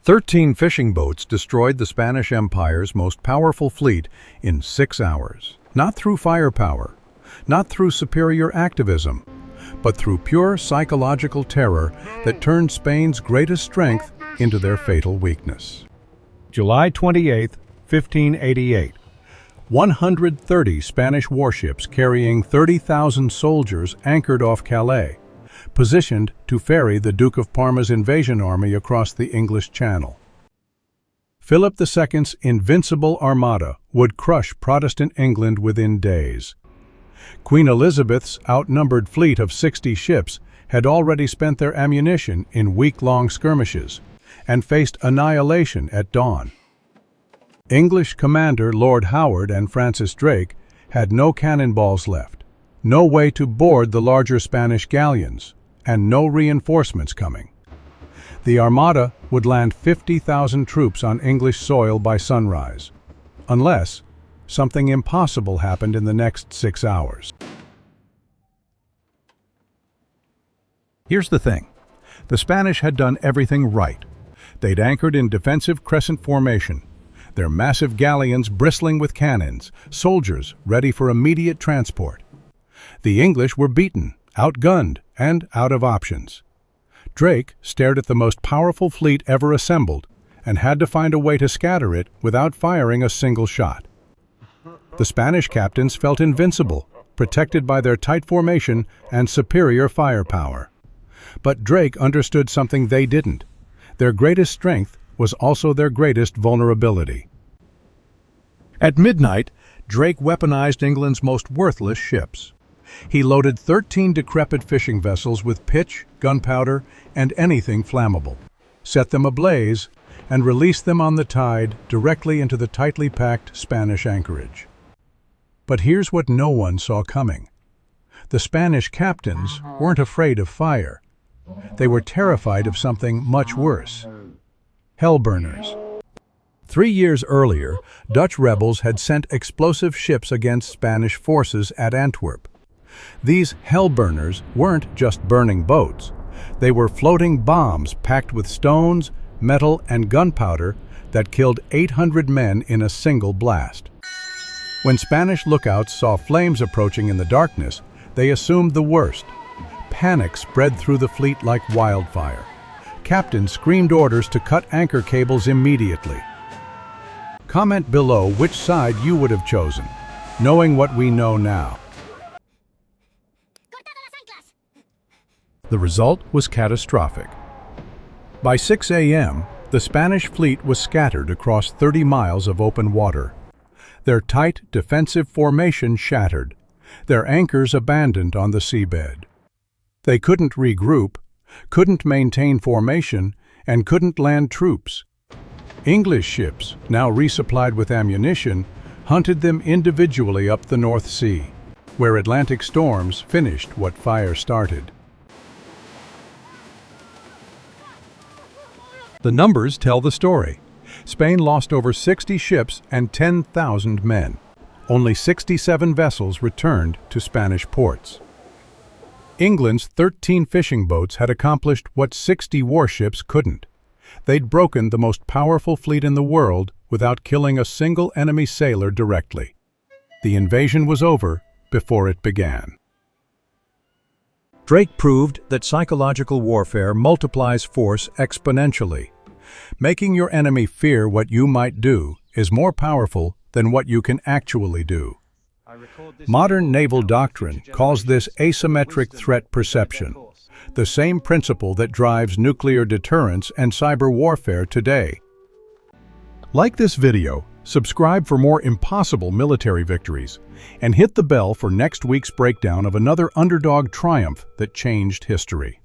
13 fishing boats destroyed the Spanish Empire's most powerful fleet in 6 hours. Not through firepower, not through superior activism, but through pure psychological terror that turned Spain's greatest strength into their fatal weakness. July 28, 1588. 130 Spanish warships carrying 30,000 soldiers anchored off Calais, positioned to ferry the Duke of Parma's invasion army across the English Channel. Philip II's Invincible Armada would crush Protestant England within days. Queen Elizabeth's outnumbered fleet of 60 ships had already spent their ammunition in week-long skirmishes and faced annihilation at dawn. English commander Lord Howard and Francis Drake had no cannonballs left, no way to board the larger Spanish galleons, and no reinforcements coming. The Armada would land 50,000 troops on English soil by sunrise, unless something impossible happened in the next 6 hours. Here's the thing. The Spanish had done everything right. They'd anchored in defensive crescent formation, their massive galleons bristling with cannons, soldiers ready for immediate transport. The English were beaten, outgunned, and out of options. Drake stared at the most powerful fleet ever assembled and had to find a way to scatter it without firing a single shot. The Spanish captains felt invincible, protected by their tight formation and superior firepower. But Drake understood something they didn't. Their greatest strength was also their greatest vulnerability. At midnight, Drake weaponized England's most worthless ships. He loaded 13 decrepit fishing vessels with pitch, gunpowder, and anything flammable, set them ablaze, and released them on the tide directly into the tightly packed Spanish anchorage. But here's what no one saw coming. The Spanish captains weren't afraid of fire. They were terrified of something much worse: hellburners. 3 years earlier, Dutch rebels had sent explosive ships against Spanish forces at Antwerp. These hellburners weren't just burning boats. They were floating bombs packed with stones, metal, and gunpowder that killed 800 men in a single blast. When Spanish lookouts saw flames approaching in the darkness, they assumed the worst. Panic spread through the fleet like wildfire. Captains screamed orders to cut anchor cables immediately. Comment below which side you would have chosen, knowing what we know now. The result was catastrophic. By 6 a.m., the Spanish fleet was scattered across 30 miles of open water. Their tight defensive formation shattered, their anchors abandoned on the seabed. They couldn't regroup, couldn't maintain formation, and couldn't land troops. English ships, now resupplied with ammunition, hunted them individually up the North Sea, where Atlantic storms finished what fire started. The numbers tell the story. Spain lost over 60 ships and 10,000 men. Only 67 vessels returned to Spanish ports. England's 13 fishing boats had accomplished what 60 warships couldn't. They'd broken the most powerful fleet in the world without killing a single enemy sailor directly. The invasion was over before it began. Drake proved that psychological warfare multiplies force exponentially. Making your enemy fear what you might do is more powerful than what you can actually do. Modern naval doctrine calls this asymmetric threat perception, the same principle that drives nuclear deterrence and cyber warfare today. Like this video, subscribe for more impossible military victories, and hit the bell for next week's breakdown of another underdog triumph that changed history.